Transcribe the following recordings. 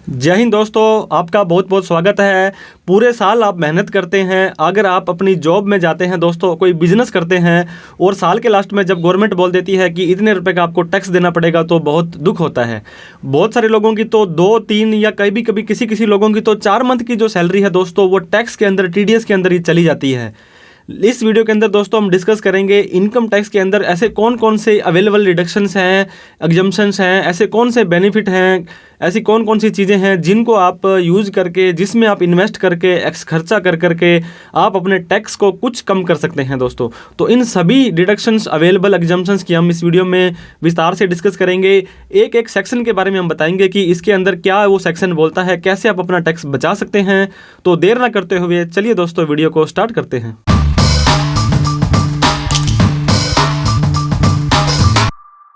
जय हिंद दोस्तों, आपका बहुत बहुत स्वागत है। पूरे साल आप मेहनत करते हैं, अगर आप अपनी जॉब में जाते हैं दोस्तों, कोई बिजनेस करते हैं और साल के लास्ट में जब गवर्नमेंट बोल देती है कि इतने रुपए का आपको टैक्स देना पड़ेगा तो बहुत दुख होता है। बहुत सारे लोगों की तो 2-3 या कभी कभी किसी किसी लोगों की तो 4 मंथ की जो सैलरी है दोस्तों, वो टैक्स के अंदर, टीडीएस के अंदर ही चली जाती है। इस वीडियो के अंदर दोस्तों हम डिस्कस करेंगे इनकम टैक्स के अंदर ऐसे कौन कौन से अवेलेबल डिडक्शंस हैं, एग्जम्पशंस हैं, ऐसे कौन से बेनिफिट हैं, ऐसी कौन कौन सी चीज़ें हैं जिनको आप यूज़ करके, जिसमें आप इन्वेस्ट करके, खर्चा कर करके आप अपने टैक्स को कुछ कम कर सकते हैं दोस्तों। तो इन सभी डिडक्शंस, अवेलेबल एग्जम्पशंस की हम इस वीडियो में विस्तार से डिस्कस करेंगे। एक एक सेक्शन के बारे में हम बताएंगे कि इसके अंदर क्या वो सेक्शन बोलता है, कैसे आप अपना टैक्स बचा सकते हैं। तो देर ना करते हुए चलिए दोस्तों वीडियो को स्टार्ट करते हैं।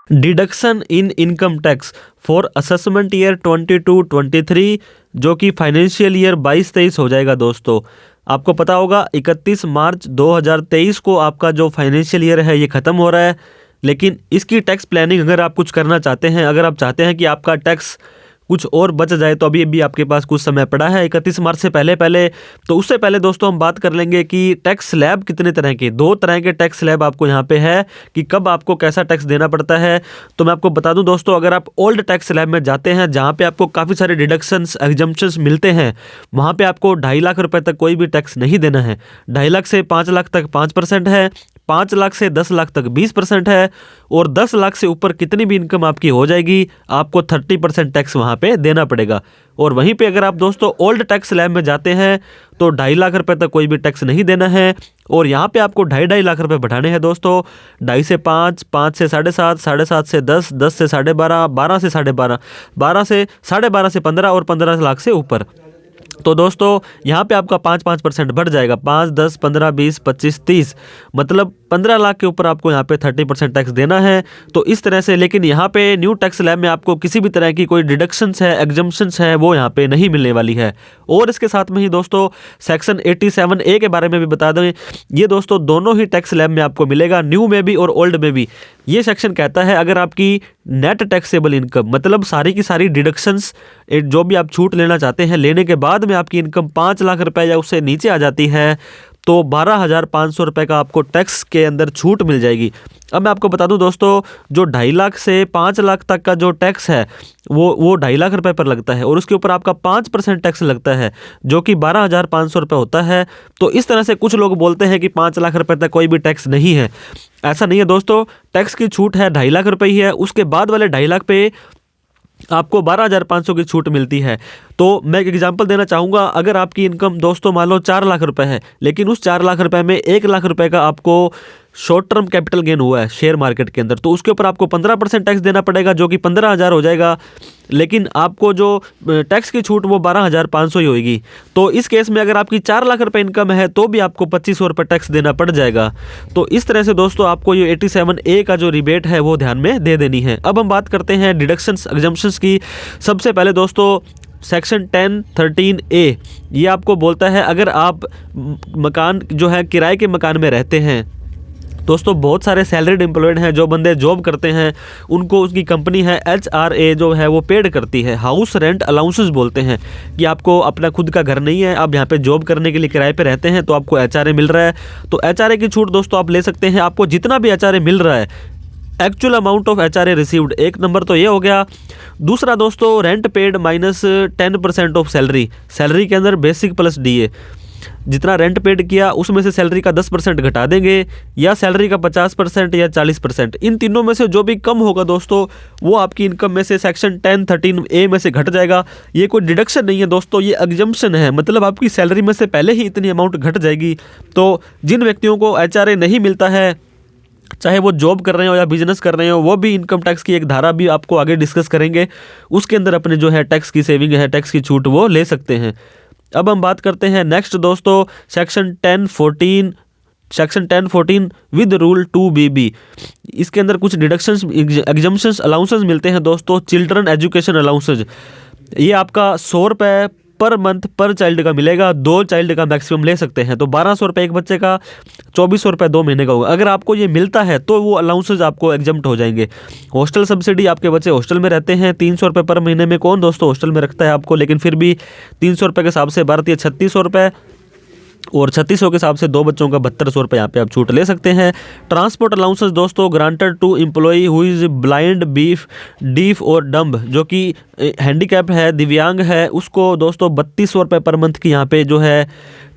Deduction in income tax for assessment year 22-23 जो कि फाइनेंशियल ईयर 22-23 हो जाएगा दोस्तों। आपको पता होगा 31 मार्च 2023 को आपका जो फाइनेंशियल ईयर है ये ख़त्म हो रहा है। लेकिन इसकी टैक्स प्लानिंग अगर आप कुछ करना चाहते हैं, अगर आप चाहते हैं कि आपका टैक्स कुछ और बच जाए, तो अभी भी आपके पास कुछ समय पड़ा है 31 मार्च से पहले। तो उससे पहले दोस्तों हम बात कर लेंगे कि टैक्स स्लैब कितने तरह के, 2 तरह के टैक्स स्लैब आपको यहाँ पे है कि कब आपको कैसा टैक्स देना पड़ता है। तो मैं आपको बता दूं दोस्तों, अगर आप ओल्ड टैक्स स्लैब में जाते हैं जहाँ पे आपको काफ़ी सारे डिडक्शंस, एग्जम्पशंस मिलते हैं, वहाँ पे आपको 2.5 लाख रुपए तक कोई भी टैक्स नहीं देना है। 2.5 लाख से 5 लाख तक 5% है, 5 लाख से 10 लाख तक 20% है, और 10 लाख से ऊपर कितनी भी इनकम आपकी हो जाएगी आपको 30% टैक्स वहाँ पे देना पड़ेगा। और वहीं पे अगर आप दोस्तों ओल्ड टैक्स स्लैब में जाते हैं तो 2.5 लाख रुपए तक कोई भी टैक्स नहीं देना है। और यहाँ पे आपको 2.5 लाख रुपए बढ़ाने हैं दोस्तों। 2.5 से 5, 5 से 7.5, 7.5 से 10, 10 से 12.5, 12 से 12.5, 12 से 12.5 से 15 और 15 लाख से ऊपर। तो दोस्तों यहाँ पे आपका 5% बढ़ जाएगा, 5, 10, 15, 20, 25, 30, मतलब 15 लाख के ऊपर आपको यहाँ पे 30% टैक्स देना है। तो इस तरह से, लेकिन यहाँ पे न्यू टैक्स स्लैब में आपको किसी भी तरह की कोई डिडक्शंस है, एग्जम्पशंस है, वो यहाँ पे नहीं मिलने वाली है। और इसके साथ में ही दोस्तों सेक्शन 87A के बारे में भी बता दें, ये दोस्तों दोनों ही टैक्स स्लैब में आपको मिलेगा, न्यू में भी और ओल्ड में भी। ये सेक्शन कहता है अगर आपकी नेट टैक्सेबल इनकम, मतलब सारी की सारी डिडक्शंस जो भी आप छूट लेना चाहते हैं, लेने के बाद में आपकी इनकम 5 लाख रुपए या उससे नीचे आ जाती है, तो 12,500 रुपये का आपको टैक्स के अंदर छूट मिल जाएगी। अब मैं आपको बता दूं दोस्तों, जो 2.5 लाख से 5 लाख तक का जो टैक्स है वो 2.5 लाख रुपए पर लगता है, और उसके ऊपर आपका 5% टैक्स लगता है जो कि 12,500 रुपये होता है। तो इस तरह से कुछ लोग बोलते हैं कि 5 लाख रुपए तक कोई भी टैक्स नहीं है। ऐसा नहीं है दोस्तों, टैक्स की छूट है 2.5 लाख रुपये ही है। उसके बाद वाले 2.5 लाख पे आपको 12,500 की छूट मिलती है। तो मैं एक एग्जांपल देना चाहूँगा, अगर आपकी इनकम दोस्तों मान लो 4 लाख रुपए है, लेकिन उस 4 लाख रुपए में 1 लाख रुपए का आपको शॉर्ट टर्म कैपिटल गेन हुआ है शेयर मार्केट के अंदर, तो उसके ऊपर आपको 15% टैक्स देना पड़ेगा जो कि 15,000 हो जाएगा। लेकिन आपको जो टैक्स की छूट वो 12,500 ही होगी। तो इस केस में अगर आपकी 4 लाख रुपए इनकम है तो भी आपको 2500 रुपये टैक्स देना पड़ जाएगा। तो इस तरह से दोस्तों आपको ये 87A का जो रिबेट है वो ध्यान में दे देनी है। अब हम बात करते हैं डिडक्शंस, एग्जम्पशंस की। सबसे पहले दोस्तों सेक्शन 1013A, ये आपको बोलता है अगर आप मकान जो है किराए के मकान में रहते हैं दोस्तों, बहुत सारे सैलरीड एम्प्लॉयड हैं, जो बंदे जॉब करते हैं उनको उसकी कंपनी है HRA जो है वो पेड करती है, हाउस रेंट अलाउंसेस बोलते हैं, कि आपको अपना खुद का घर नहीं है, आप यहाँ पे जॉब करने के लिए किराए पे रहते हैं, तो आपको HRA मिल रहा है। तो HRA की छूट दोस्तों आप ले सकते हैं, आपको जितना भी HRA मिल रहा है, actual amount of HRA received, एक नंबर तो ये हो गया। दूसरा दोस्तों rent paid minus 10% of salary, salary के अंदर बेसिक प्लस DA, जितना रेंट पेड किया उसमें से सैलरी का 10% घटा देंगे, या सैलरी का 50% या 40%, इन तीनों में से जो भी कम होगा दोस्तों वो आपकी इनकम में से सेक्शन 1013A में से घट जाएगा। ये कोई डिडक्शन नहीं है दोस्तों, ये एग्जम्पशन है, मतलब आपकी सैलरी में से पहले ही इतनी अमाउंट घट जाएगी। तो जिन व्यक्तियों को HRA नहीं मिलता है, चाहे वो जॉब कर रहे हो या बिजनेस कर रहे हो, वो भी इनकम टैक्स की एक धारा भी आपको आगे डिस्कस करेंगे, उसके अंदर अपने जो है टैक्स की सेविंग है, टैक्स की छूट वो ले सकते हैं। अब हम बात करते हैं नेक्स्ट दोस्तों सेक्शन 1014 विद रूल 2BB। इसके अंदर कुछ डिडक्शंस, एग्जम्पशंस, अलाउंसेस मिलते हैं दोस्तों। चिल्ड्रन एजुकेशन अलाउंसेज, ये आपका 100 रुपये पर मंथ पर चाइल्ड का मिलेगा, 2 चाइल्ड का मैक्सिमम ले सकते हैं। तो 1200 रुपये एक बच्चे का, 2400 रुपये 2 महीने का होगा। अगर आपको ये मिलता है तो वो अलाउंसेज आपको एग्जम्प्ट हो जाएंगे। हॉस्टल सब्सिडी, आपके बच्चे हॉस्टल में रहते हैं, 300 रुपये पर महीने में कौन दोस्तों हॉस्टल में रखता है आपको, लेकिन फिर भी 300 रुपये के हिसाब से भारतीय 3600 रुपये, और 3600 के हिसाब से 2 बच्चों का 7200 रुपये यहाँ पे आप छूट ले सकते हैं। ट्रांसपोर्ट अलाउंसेस दोस्तों granted to employee who is blind, deaf और डम्ब, जो कि हैंडीकैप है, दिव्यांग है, उसको दोस्तों 3200 रुपये पर मंथ की यहाँ पे जो है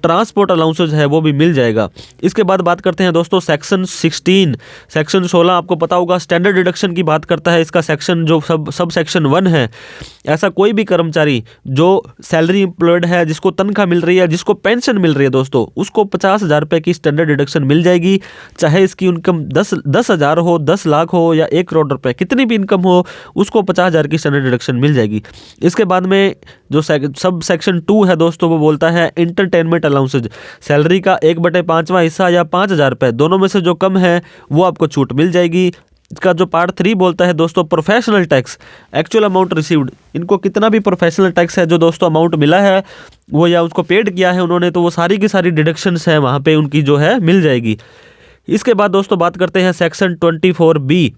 ट्रांसपोर्ट अलाउंसेज है वो भी मिल जाएगा। इसके बाद बात करते हैं दोस्तों सेक्शन 16। सेक्शन 16 आपको पता होगा स्टैंडर्ड डिडक्शन की बात करता है। इसका सेक्शन जो सब सेक्शन 1 है, ऐसा कोई भी कर्मचारी जो सैलरी एम्प्लॉयड है, जिसको तनख्वाह मिल रही है, जिसको पेंशन मिल रही है दोस्तों, उसको 50,000 रुपये की स्टैंडर्ड डिडक्शन मिल जाएगी। चाहे इसकी इनकम 10,000 हो, 10 लाख हो या 1 करोड़ रुपये, कितनी भी इनकम हो, उसको 50,000 की स्टैंडर्ड डिडक्शन मिल जाएगी। इसके बाद में जो सब सेक्शन 2 है दोस्तों, वो बोलता है एंटरटेनमेंट अलाउंसेज, सैलरी का 1/5वां हिस्सा या 5,000 रुपये, दोनों में से जो कम है वो आपको छूट मिल जाएगी। इसका जो पार्ट 3 बोलता है दोस्तों professional tax, actual amount received, इनको कितना भी प्रोफेशनल टैक्स है जो दोस्तों अमाउंट मिला है वो या उसको पेड किया है उन्होंने, तो वो सारी की सारी डिडक्शंस है वहाँ पे उनकी जो है मिल जाएगी। इसके बाद दोस्तों बात करते हैं सेक्शन 24B।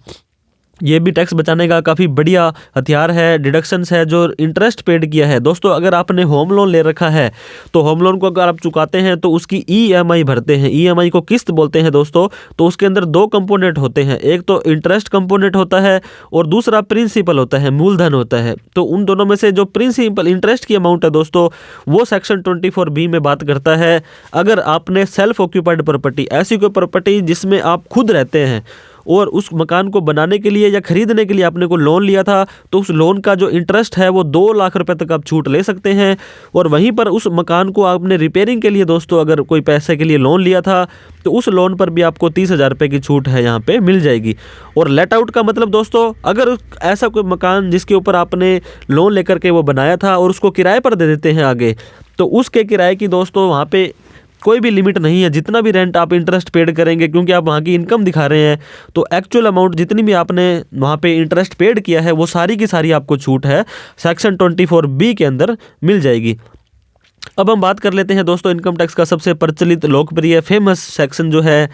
ये भी टैक्स बचाने का काफ़ी बढ़िया हथियार है। डिडक्शंस है जो इंटरेस्ट पेड किया है दोस्तों, अगर आपने होम लोन ले रखा है तो होम लोन को अगर आप चुकाते हैं तो उसकी EMI भरते हैं, EMI को किस्त बोलते हैं दोस्तों। तो उसके अंदर 2 कंपोनेंट होते हैं, एक तो इंटरेस्ट कंपोनेंट होता है और दूसरा प्रिंसिपल होता है, मूलधन होता है। तो उन दोनों में से जो प्रिंसिपल इंटरेस्ट की अमाउंट है दोस्तों, वो सेक्शन 24B में बात करता है। अगर आपने सेल्फ ऑक्यूपाइड प्रॉपर्टी, ऐसी कोई प्रॉपर्टी जिसमें आप खुद रहते हैं और उस मकान को बनाने के लिए या खरीदने के लिए आपने को लोन लिया था, तो उस लोन का जो इंटरेस्ट है वो 2 लाख रुपए तक आप छूट ले सकते हैं। और वहीं पर उस मकान को आपने रिपेयरिंग के लिए दोस्तों अगर कोई पैसे के लिए लोन लिया था, तो उस लोन पर भी आपको 30,000 रुपये की छूट है यहाँ पे मिल जाएगी। और लेट आउट का मतलब दोस्तों, अगर ऐसा कोई मकान जिसके ऊपर आपने लोन लेकर के वो बनाया था और उसको किराए पर दे देते हैं आगे, तो उसके किराए की दोस्तों वहाँ पे कोई भी लिमिट नहीं है, जितना भी रेंट आप इंटरेस्ट पेड करेंगे, क्योंकि आप वहाँ की इनकम दिखा रहे हैं, तो एक्चुअल अमाउंट जितनी भी आपने वहाँ पे इंटरेस्ट पेड किया है वो सारी की सारी आपको छूट है सेक्शन 24B के अंदर मिल जाएगी। अब हम बात कर लेते हैं दोस्तों इनकम टैक्स का सबसे प्रचलित लोकप्रिय फेमस सेक्शन जो है,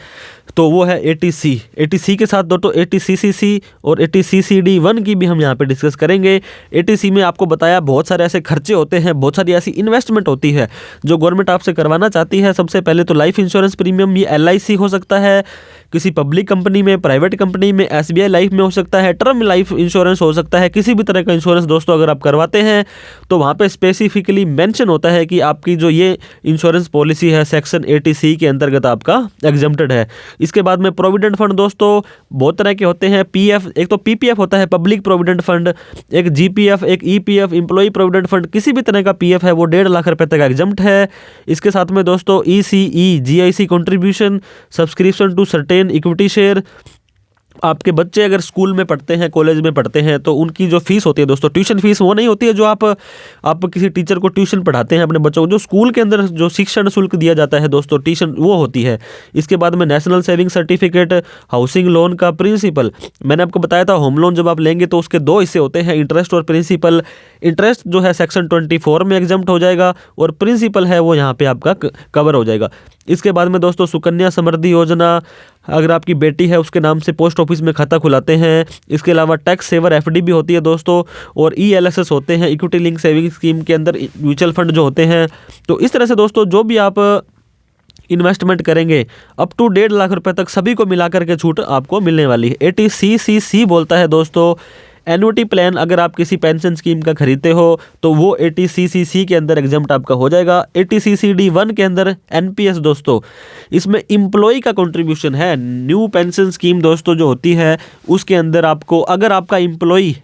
तो वो है 80C। 80C के साथ दोस्तों 80CCC और 80CCD1 की भी हम यहाँ पे डिस्कस करेंगे। 80C में आपको बताया बहुत सारे ऐसे खर्चे होते हैं, बहुत सारी ऐसी इन्वेस्टमेंट होती है जो गवर्नमेंट आपसे करवाना चाहती है। सबसे पहले तो लाइफ इंश्योरेंस प्रीमियम, ये LIC हो सकता है किसी पब्लिक कंपनी में, प्राइवेट कंपनी में, SBI लाइफ में हो सकता है, टर्म लाइफ इंश्योरेंस हो सकता है, किसी भी तरह का इंश्योरेंस दोस्तों अगर आप करवाते हैं तो वहाँ पे स्पेसिफिकली मेंशन होता है कि आपकी जो ये इंश्योरेंस पॉलिसी है सेक्शन 80C के अंतर्गत आपका एग्जम्प्टेड है। इसके बाद में प्रोविडेंट फंड दोस्तों बहुत तरह के होते हैं। PF, एक तो PPF होता है पब्लिक प्रोविडेंट फंड, एक GPF, एक EPF एम्प्लॉई प्रोविडेंट फंड, किसी भी तरह का PF है वो 1.5 लाख रुपए तक एग्जम्प्ट है। इसके साथ में दोस्तों ECE, GIC contribution, subscription to certain equity share. आपके बच्चे अगर स्कूल में पढ़ते हैं, कॉलेज में पढ़ते हैं, तो उनकी जो फीस होती है दोस्तों, ट्यूशन फीस वो नहीं होती है जो आप किसी टीचर को ट्यूशन पढ़ाते हैं अपने बच्चों को, जो स्कूल के अंदर जो शिक्षण शुल्क दिया जाता है दोस्तों ट्यूशन, वो होती है। इसके बाद में national saving certificate, housing loan का प्रिंसिपल, मैंने आपको बताया था होम लोन जब आप लेंगे तो उसके 2 हिस्से होते हैं, इंटरेस्ट और प्रिंसिपल। इंटरेस्ट जो है सेक्शन 24 में एग्जम्प्ट हो जाएगा और प्रिंसिपल है वो यहाँ पे आपका कवर हो जाएगा। इसके बाद में दोस्तों सुकन्या समृद्धि योजना, अगर आपकी बेटी है उसके नाम से पोस्ट ऑफिस में खाता खुलाते हैं। इसके अलावा टैक्स सेवर FD भी होती है दोस्तों, और ELSS होते हैं, इक्विटी लिंक सेविंग स्कीम के अंदर म्यूचुअल फंड जो होते हैं। तो इस तरह से दोस्तों जो भी आप इन्वेस्टमेंट करेंगे अप टू 1.5 लाख रुपए तक सभी को मिलाकर के छूट आपको मिलने वाली है। 80CCC बोलता है दोस्तों एन्युटी प्लान, अगर आप किसी पेंशन स्कीम का खरीदते हो तो वो 80CCC के अंदर एग्जम्प्ट आपका हो जाएगा। 80CCD1 के अंदर NPS दोस्तों, इसमें एम्प्लॉय का कंट्रीब्यूशन है। न्यू पेंशन स्कीम दोस्तों जो होती है उसके अंदर आपको, अगर आपका एम्प्लॉय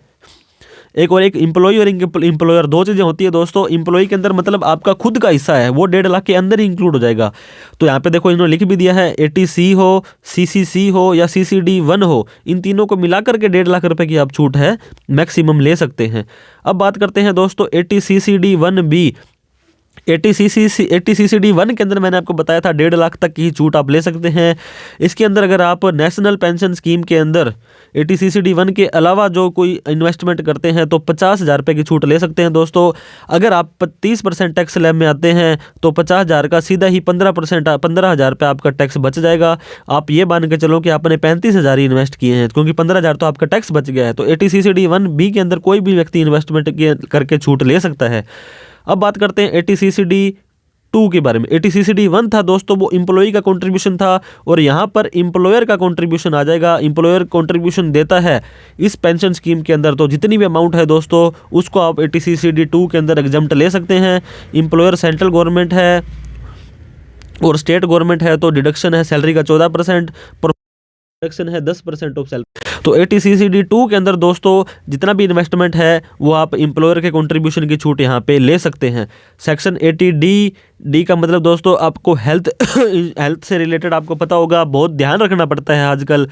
एक एम्प्लॉय और एम्प्लॉयर 2 चीज़ें होती है दोस्तों। एम्प्लॉय के अंदर मतलब आपका खुद का हिस्सा है वो 1.5 लाख के अंदर ही इंक्लूड हो जाएगा। तो यहाँ पे देखो इन्होंने लिख भी दिया है 80C हो, CCC हो या CCD1 हो, इन तीनों को मिलाकर के 1.5 लाख रुपए की आप छूट है मैक्सिमम ले सकते हैं। अब बात करते हैं दोस्तों 80CCD1B। ATCCD1 के अंदर मैंने आपको बताया था 1.5 लाख तक की छूट आप ले सकते हैं। इसके अंदर अगर आप नेशनल पेंशन स्कीम के अंदर ATCCD1 के अलावा जो कोई इन्वेस्टमेंट करते हैं तो 50,000 रुपये की छूट ले सकते हैं दोस्तों। अगर आप 30% टैक्स स्लैब में आते हैं तो 50,000 का सीधा ही 15% 15,000 रुपये आपका टैक्स बच जाएगा। आप ये मान के चलो कि आपने 35,000 ही इन्वेस्ट किए हैं, क्योंकि 15,000 तो आपका टैक्स बच गया है। तो ATCCD1B के अंदर कोई भी व्यक्ति इन्वेस्टमेंट करके छूट ले सकता है। अब बात करते हैं ATCCD2 के बारे में। ATCCD1 था दोस्तों, वो एम्प्लॉई का कंट्रीब्यूशन था, और यहाँ पर एम्प्लॉयर का कंट्रीब्यूशन आ जाएगा। एम्प्लॉयर कंट्रीब्यूशन देता है इस पेंशन स्कीम के अंदर, तो जितनी भी अमाउंट है दोस्तों उसको आप ATCCD2 के अंदर एग्जम्प्ट ले सकते हैं। एम्प्लॉयर सेंट्रल गवर्नमेंट है और स्टेट गवर्नमेंट है, तो डिडक्शन है सैलरी का 14%, डिडक्शन है 10% ऑफ सैलरी। तो ATCCD2 के अंदर दोस्तों जितना भी इन्वेस्टमेंट है वो आप एम्प्लॉयर के कंट्रीब्यूशन की छूट यहाँ पे ले सकते हैं। सेक्शन 80D का मतलब दोस्तों आपको हेल्थ से रिलेटेड आपको पता होगा, बहुत ध्यान रखना पड़ता है। आजकल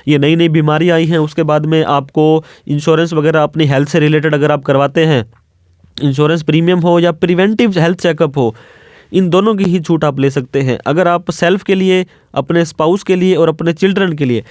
ये नई नई बीमारियाँ आई हैं, उसके बाद में आपको इंश्योरेंस वगैरह अपनी हेल्थ से रिलेटेड अगर आप करवाते हैं, इंश्योरेंस प्रीमियम हो या प्रिवेंटिव हेल्थ चेकअप हो, इन दोनों की ही छूट आप ले सकते हैं। अगर आप सेल्फ के लिए, अपने स्पाउस के लिए और अपने चिल्ड्रन के लिए,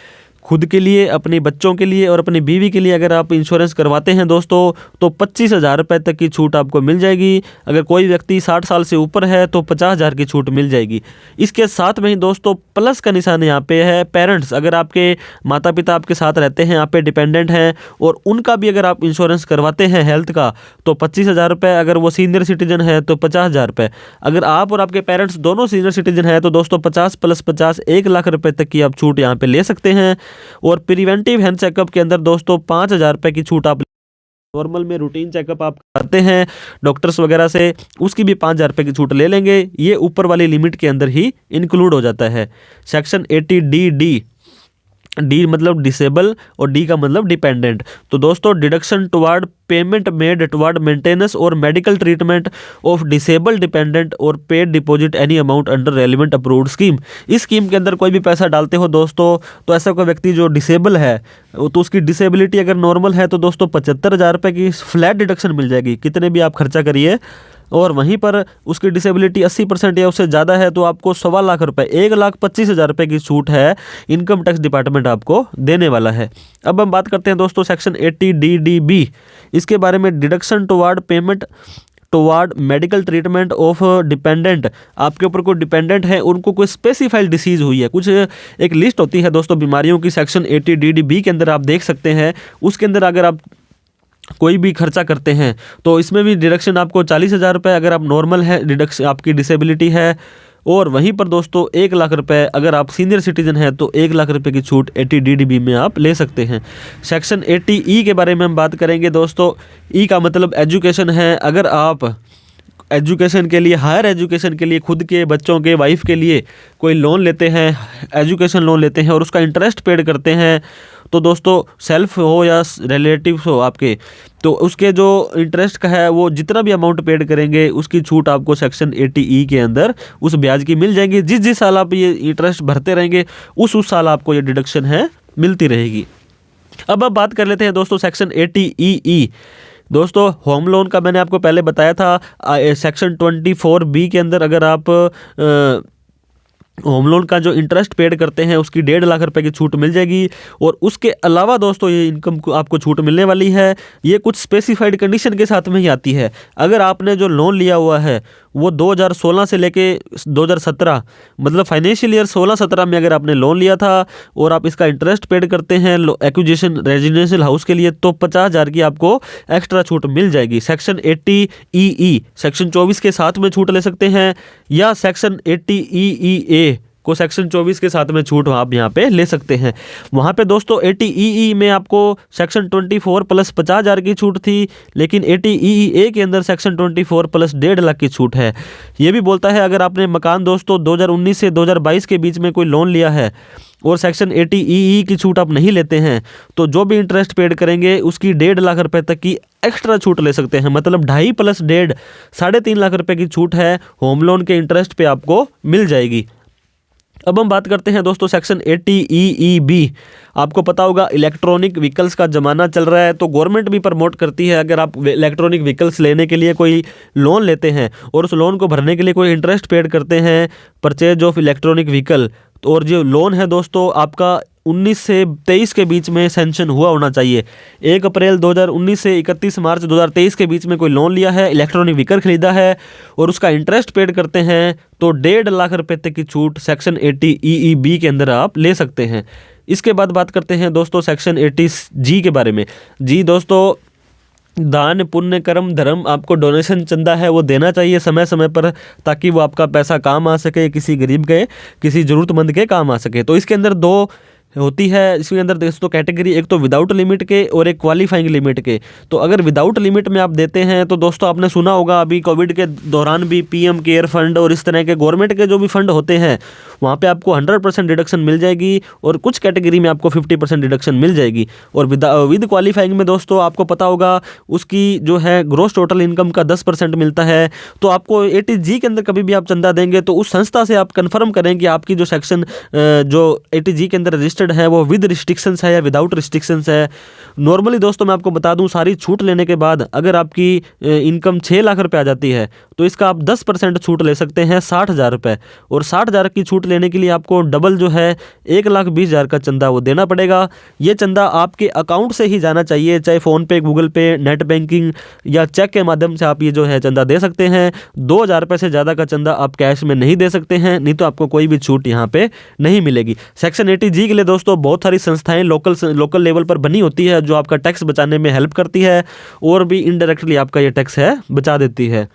खुद के लिए, अपने बच्चों के लिए और अपनी बीवी के लिए अगर आप इंश्योरेंस करवाते हैं दोस्तों तो 25,000 रुपये तक की छूट आपको मिल जाएगी। अगर कोई व्यक्ति 60 साल से ऊपर है तो 50,000 की छूट मिल जाएगी। इसके साथ में ही दोस्तों प्लस का निशान यहाँ पे है पेरेंट्स। अगर आपके माता पिता आपके साथ रहते हैं, आप पे डिपेंडेंट हैं और उनका भी अगर आप इंश्योरेंस करवाते हैं हेल्थ का तो 25,000 रुपये। अगर वो सीनियर सिटीजन है तो 50,000 रुपये। अगर आप और आपके पेरेंट्स दोनों सीनियर सिटीजन हैं तो दोस्तों 50 + 50 1 लाख रुपये तक की आप छूट यहाँ पे ले सकते हैं। और प्रिवेंटिव हेल्थ चेकअप के अंदर दोस्तों 5,000 रुपये की छूट आप, नॉर्मल में रूटीन चेकअप आप करते हैं डॉक्टर्स वगैरह से, उसकी भी 5,000 रुपये की छूट ले लेंगे। ये ऊपर वाली लिमिट के अंदर ही इंक्लूड हो जाता है। सेक्शन 80D, डी मतलब डिसेबल और डी का मतलब डिपेंडेंट। तो दोस्तों deduction toward payment made toward maintenance और medical treatment of disable dependent और paid deposit any amount under relevant approved scheme. इस स्कीम के अंदर कोई भी पैसा डालते हो दोस्तों तो ऐसा कोई व्यक्ति जो डिसेबल है तो उसकी डिसेबिलिटी अगर नॉर्मल है तो दोस्तों 75,000 रुपये की फ्लैट डिडक्शन मिल जाएगी, कितने भी आप खर्चा करिए। और वहीं पर उसकी डिसेबिलिटी 80% या उससे ज़्यादा है तो आपको 1.25 लाख रुपये, 1,25,000 रुपये की छूट है इनकम टैक्स डिपार्टमेंट आपको देने वाला है। अब हम बात करते हैं दोस्तों सेक्शन 80DDB। इसके बारे में deduction toward payment toward medical treatment of dependent. आपके ऊपर कोई डिपेंडेंट है, उनको कोई स्पेसिफाइड डिसीज़ हुई है, कुछ एक लिस्ट होती है दोस्तों बीमारियों की, सेक्शन 80DDB के अंदर आप देख सकते हैं। उसके अंदर अगर आप कोई भी खर्चा करते हैं तो इसमें भी डिडक्शन आपको 40,000 रुपये अगर आप नॉर्मल है, डिडक्शन आपकी डिसेबिलिटी है। और वहीं पर दोस्तों 1 लाख रुपये अगर आप सीनियर सिटीजन हैं तो 1 लाख रुपये की छूट 80DDB में आप ले सकते हैं। सेक्शन 80E के बारे में हम बात करेंगे दोस्तों। ई का मतलब एजुकेशन है। अगर आप एजुकेशन के लिए, हायर एजुकेशन के लिए, खुद के बच्चों के, वाइफ के लिए कोई लोन लेते हैं, एजुकेशन लोन लेते हैं और उसका इंटरेस्ट पेड करते हैं तो दोस्तों सेल्फ हो या रिलेटिव्स हो आपके, तो उसके जो इंटरेस्ट का है वो जितना भी अमाउंट पेड करेंगे उसकी छूट आपको सेक्शन 80E के अंदर उस ब्याज की मिल जाएगी। जिस साल आप ये इंटरेस्ट भरते रहेंगे उस साल आपको ये डिडक्शन है मिलती रहेगी। अब बात कर लेते हैं दोस्तों सेक्शन 80EE। दोस्तों होम लोन का मैंने आपको पहले बताया था। सेक्शन 24B के अंदर अगर आप होम लोन का जो इंटरेस्ट पेड करते हैं उसकी 1.5 लाख रुपए की छूट मिल जाएगी। और उसके अलावा दोस्तों ये इनकम को आपको छूट मिलने वाली है। ये कुछ स्पेसिफाइड कंडीशन के साथ में ही आती है। अगर आपने जो लोन लिया हुआ है वो 2016 से लेके 2017 मतलब फाइनेंशियल ईयर 16-17 में अगर आपने लोन लिया था और आप इसका इंटरेस्ट पेड करते हैं एक्विजिशन रेजिडेंशियल हाउस के लिए तो 50,000 की आपको एक्स्ट्रा छूट मिल जाएगी। सेक्शन 80EE सेक्शन 24 के साथ में छूट ले सकते हैं या सेक्शन 80EEA को सेक्शन 24 के साथ में छूट आप यहाँ पे ले सकते हैं। वहाँ पे दोस्तों 80EE में आपको सेक्शन 24 + 50,000 की छूट थी, लेकिन 80EEA के अंदर सेक्शन 24 + 1.5 लाख की छूट है। ये भी बोलता है अगर आपने मकान दोस्तों 2019 से 2022 के बीच में कोई लोन लिया है और सेक्शन 80EE की छूट आप नहीं लेते हैं तो जो भी इंटरेस्ट पेड करेंगे उसकी 1.5 लाख रुपए तक की एक्स्ट्रा छूट ले सकते हैं। मतलब 2.5 + 1.5 3.5 लाख रुपए की छूट है होम लोन के इंटरेस्ट पे आपको मिल जाएगी। अब हम बात करते हैं दोस्तों सेक्शन 80 EEB। आपको पता होगा इलेक्ट्रॉनिक व्हीकल्स का ज़माना चल रहा है, तो गवर्नमेंट भी प्रमोट करती है अगर आप इलेक्ट्रॉनिक व्हीकल्स लेने के लिए कोई लोन लेते हैं और उस लोन को भरने के लिए कोई इंटरेस्ट पेड करते हैं परचेज ऑफ इलेक्ट्रॉनिक व्हीकल, और जो लोन है दोस्तों आपका 19 से 23 के बीच में सैंक्शन हुआ होना चाहिए। 1 अप्रैल 2019 से 31 मार्च 2023 के बीच में कोई लोन लिया है, इलेक्ट्रॉनिक व्हीकल खरीदा है और उसका इंटरेस्ट पेड करते हैं, तो 1.5 लाख रुपए तक की छूट सेक्शन 80 EEB के अंदर आप ले सकते हैं। इसके बाद बात करते हैं दोस्तों सेक्शन 80G के बारे में। जी दोस्तों, दान पुण्य कर्म धर्म, आपको डोनेशन चंदा है वो देना चाहिए समय समय पर, ताकि वो आपका पैसा काम आ सके, किसी गरीब के किसी ज़रूरतमंद के काम आ सके। तो इसके अंदर 2 होती है इसके अंदर दोस्तों कैटेगरी, एक तो विदाउट लिमिट के और एक क्वालिफाइंग लिमिट के। तो अगर विदाउट लिमिट में आप देते हैं तो दोस्तों आपने सुना होगा अभी कोविड के दौरान भी PM केयर फंड और इस तरह के गवर्नमेंट के जो भी फंड होते हैं वहाँ पे आपको 100% डिडक्शन मिल जाएगी और कुछ कैटेगरी में आपको 50% डिडक्शन मिल जाएगी। और विद क्वालिफाइंग में दोस्तों आपको पता होगा उसकी जो है ग्रॉस टोटल इनकम का 10% मिलता है। तो आपको 80G के अंदर कभी भी आप चंदा देंगे तो उस संस्था से आप कन्फर्म करें कि आपकी जो सेक्शन जो 80G के अंदर रजिस्टर्ड है वो विद रिस्ट्रिक्शंस है या विदाउट रिस्ट्रिक्शंस है। नॉर्मली दोस्तों मैं आपको बता दूं, सारी छूट लेने के बाद अगर आपकी इनकम 6 लाख रुपए आ जाती है तो इसका आप 10% छूट ले सकते हैं 60,000 रुपये, और 60,000 की छूट लेने के लिए आपको डबल जो है 1,20,000 का चंदा वो देना पड़ेगा। ये चंदा आपके अकाउंट से ही जाना चाहिए, चाहे फ़ोनपे, गूगल पे, नेट बैंकिंग या चेक के माध्यम से आप ये जो है चंदा दे सकते हैं। 2,000 रुपये से ज़्यादा का चंदा आप कैश में नहीं दे सकते हैं, नहीं तो आपको कोई भी छूट यहाँ पे नहीं मिलेगी। सेक्शन 80G के लिए दोस्तों बहुत सारी संस्थाएं लोकल लेवल पर बनी होती है जो आपका टैक्स बचाने में हेल्प करती है और भी इनडायरेक्टली आपका ये टैक्स है बचा देती है।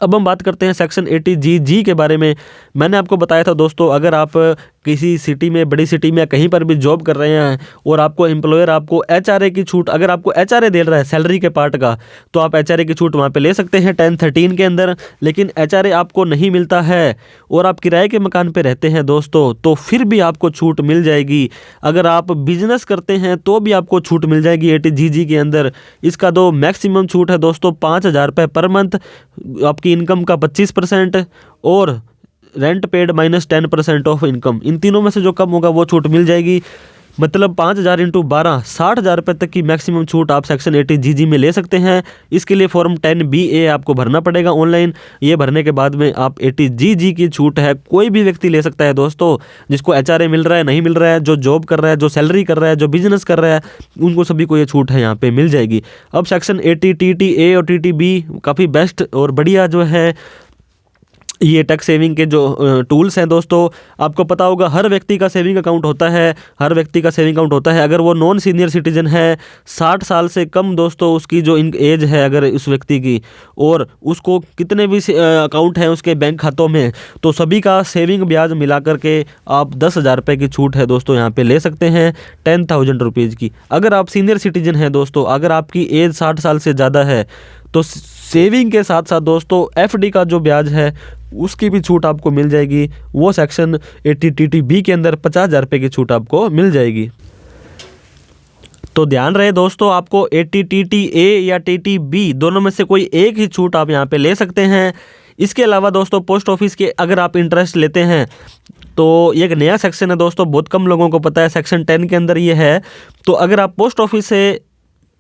अब हम बात करते हैं सेक्शन 80G के बारे में। मैंने आपको बताया था दोस्तों, अगर आप किसी सिटी में, बड़ी सिटी में कहीं पर भी जॉब कर रहे हैं और आपको एम्प्लॉयर आपको HRA की छूट, अगर आपको HRA दे रहा है सैलरी के पार्ट का, तो आप HRA की छूट वहाँ पे ले सकते हैं 1013 के अंदर। लेकिन HRA आपको नहीं मिलता है और आप किराए के मकान पे रहते हैं दोस्तों, तो फिर भी आपको छूट मिल जाएगी। अगर आप बिजनेस करते हैं तो भी आपको छूट मिल जाएगी 80G के अंदर। इसका दो मैक्सिमम छूट है दोस्तों 5,000 रुपये पर मंथ, आपकी इनकम का 25%, और रेंट पेड -10% ऑफ इनकम। इन तीनों में से जो कम होगा वो छूट मिल जाएगी। मतलब 5,000 × 12 60,000 रुपये तक की मैक्सिमम छूट आप सेक्शन 80G में ले सकते हैं। इसके लिए फॉर्म 10BA आपको भरना पड़ेगा ऑनलाइन। ये भरने के बाद में आप 80G की छूट है कोई भी व्यक्ति ले सकता है दोस्तों, जिसको HRA मिल रहा है, नहीं मिल रहा है, जो जॉब कर रहा है, जो सैलरी कर रहा है, जो बिजनेस कर रहा है, उनको सभी को ये छूट है यहाँ पे मिल जाएगी। अब सेक्शन 80 TTA और TTB काफ़ी बेस्ट और बढ़िया जो है ये टैक्स सेविंग के जो टूल्स हैं दोस्तों। आपको पता होगा हर व्यक्ति का सेविंग अकाउंट होता है, हर व्यक्ति का सेविंग अकाउंट होता है। अगर वो नॉन सीनियर सिटीजन है, 60 साल से कम दोस्तों उसकी जो एज है अगर उस व्यक्ति की, और उसको कितने भी अकाउंट हैं उसके बैंक खातों में, तो सभी का सेविंग ब्याज मिला करके आप 10,000 रुपये की छूट है दोस्तों यहाँ पे ले सकते हैं 10,000 रुपीज़ की। अगर आप सीनियर सिटीजन हैं दोस्तों, अगर आपकी एज 60 साल से ज़्यादा है, तो सेविंग के साथ साथ दोस्तों FD का जो ब्याज है उसकी भी छूट आपको मिल जाएगी। वो सेक्शन 80 TTB के अंदर 50,000 रुपये की छूट आपको मिल जाएगी। तो ध्यान रहे दोस्तों, आपको 80 TTA या TTB दोनों में से कोई एक ही छूट आप यहाँ पे ले सकते हैं। इसके अलावा दोस्तों पोस्ट ऑफिस के अगर आप इंटरेस्ट लेते हैं तो ये एक नया सेक्शन है दोस्तों, बहुत कम लोगों को पता है, सेक्शन 10 के अंदर ये है। तो अगर आप पोस्ट ऑफिस से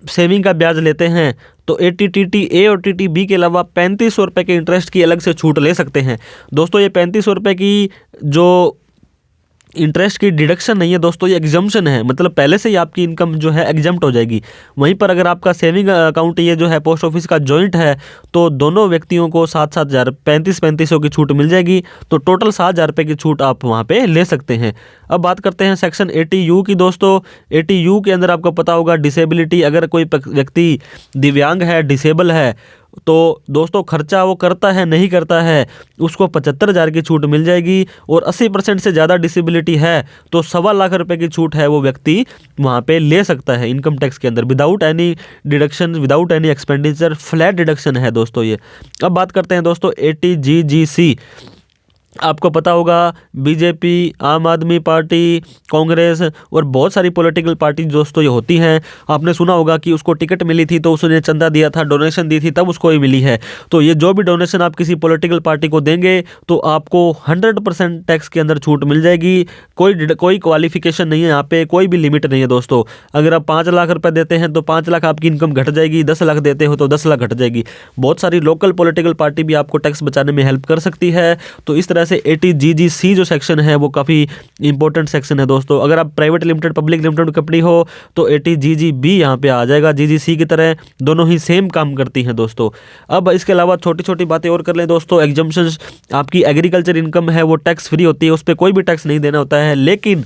सेविंग का ब्याज लेते हैं तो 80 TTA और TTB के अलावा 3500 रुपये के इंटरेस्ट की अलग से छूट ले सकते हैं दोस्तों। ये 3500 रुपये की जो इंटरेस्ट की डिडक्शन नहीं है दोस्तों, ये एग्जम्पशन है, मतलब पहले से ही आपकी इनकम जो है एग्जम्प्ट हो जाएगी। वहीं पर अगर आपका सेविंग अकाउंट ये जो है पोस्ट ऑफिस का जॉइंट है तो दोनों व्यक्तियों को 7,000 3500 की छूट मिल जाएगी। तो टोटल 7,000 रुपये की छूट आप वहाँ पे ले सकते हैं। अब बात करते हैं सेक्शन 80U की दोस्तों। 80U के अंदर आपको पता होगा डिसेबिलिटी, अगर कोई व्यक्ति दिव्यांग है, डिसेबल है, तो दोस्तों खर्चा वो करता है नहीं करता है उसको 75,000 की छूट मिल जाएगी। और 80% से ज़्यादा डिसेबिलिटी है तो 1.25 लाख रुपए की छूट है वो व्यक्ति वहाँ पे ले सकता है इनकम टैक्स के अंदर, without any deduction, without any expenditure, flat deduction है दोस्तों ये। अब बात करते हैं दोस्तों 80GGC। आपको पता होगा बीजेपी, आम आदमी पार्टी, कांग्रेस और बहुत सारी पॉलिटिकल पार्टी दोस्तों ये होती हैं। आपने सुना होगा कि उसको टिकट मिली थी तो उसने चंदा दिया था, डोनेशन दी थी, तब उसको ही मिली है। तो ये जो भी डोनेशन आप किसी पॉलिटिकल पार्टी को देंगे तो आपको 100% टैक्स के अंदर छूट मिल जाएगी। कोई क्वालिफिकेशन नहीं है यहाँ पे, कोई भी लिमिट नहीं है दोस्तों। अगर आप 5 लाख रुपए देते हैं तो 5 लाख आपकी इनकम घट जाएगी, 10 लाख देते हो तो 10 लाख घट जाएगी। बहुत सारी लोकल पॉलिटिकल पार्टी भी आपको टैक्स बचाने में हेल्प कर सकती है। तो इस तरह से ATGGC जो सेक्शन है वो काफ़ी इंपॉर्टेंट सेक्शन है दोस्तों। अगर आप private limited, public limited company हो तो ATGGB यहाँ पे आ जाएगा, GGC की तरह दोनों ही सेम काम करती हैं दोस्तों। अब इसके अलावा छोटी छोटी बातें और कर लें दोस्तों। एग्जम्पशंस, आपकी एग्रीकल्चर इनकम है वो टैक्स फ्री होती है, उस पर कोई भी टैक्स नहीं देना होता है। लेकिन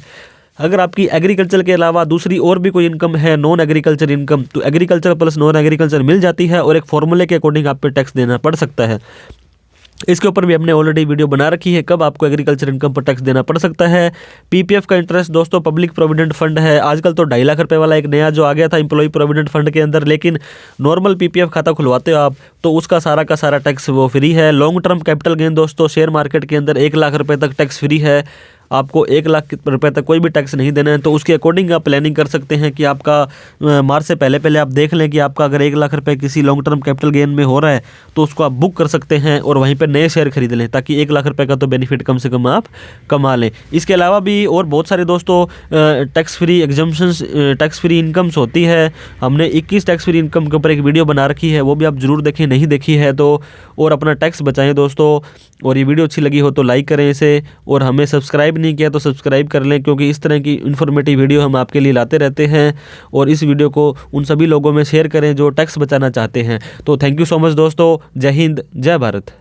अगर आपकी एग्रीकल्चर के अलावा दूसरी और भी कोई इनकम है, नॉन एग्रीकल्चर इनकम, तो एग्रीकल्चर प्लस नॉन एग्रीकल्चर मिल जाती है और एक फॉर्मूले के अकॉर्डिंग आप पे टैक्स देना पड़ सकता है। इसके ऊपर भी हमने ऑलरेडी वीडियो बना रखी है, कब आपको एग्रीकल्चर इनकम पर टैक्स देना पड़ सकता है। PPF का इंटरेस्ट दोस्तों पब्लिक प्रोविडेंट फंड है। आजकल तो 2.5 लाख रुपए वाला एक नया जो आ गया था एम्प्लॉय प्रोविडेंट फंड के अंदर, लेकिन नॉर्मल PPF खाता खुलवाते हो आप तो उसका सारा का सारा टैक्स वो फ्री है। लॉन्ग टर्म कैपिटल गेन दोस्तों, शेयर मार्केट के अंदर 1 लाख रुपए तक टैक्स फ्री है। आपको 1 लाख रुपए तक कोई भी टैक्स नहीं देना है। तो उसके अकॉर्डिंग आप प्लानिंग कर सकते हैं कि आपका मार्च से पहले आप देख लें कि आपका अगर 1 लाख रुपए किसी लॉन्ग टर्म कैपिटल गेन में हो रहा है तो उसको आप बुक कर सकते हैं और वहीं पर नए शेयर खरीद लें, ताकि 1 लाख रुपए का तो बेनिफिट कम से कम आप कमा लें। इसके अलावा भी और बहुत सारे दोस्तों tax free exemptions, tax free incomes होती है। हमने 21 टैक्स फ्री इनकम के ऊपर एक वीडियो बना रखी है, वो भी आप जरूर देखें, नहीं देखी है तो। और अपना टैक्स बचाएं दोस्तों। और ये वीडियो अच्छी लगी हो तो लाइक करें इसे, और हमें सब्सक्राइब नहीं किया तो सब्सक्राइब कर लें, क्योंकि इस तरह की इन्फॉर्मेटिव वीडियो हम आपके लिए लाते रहते हैं। और इस वीडियो को उन सभी लोगों में शेयर करें जो टैक्स बचाना चाहते हैं। तो थैंक यू सो मच दोस्तों। जय हिंद, जय भारत।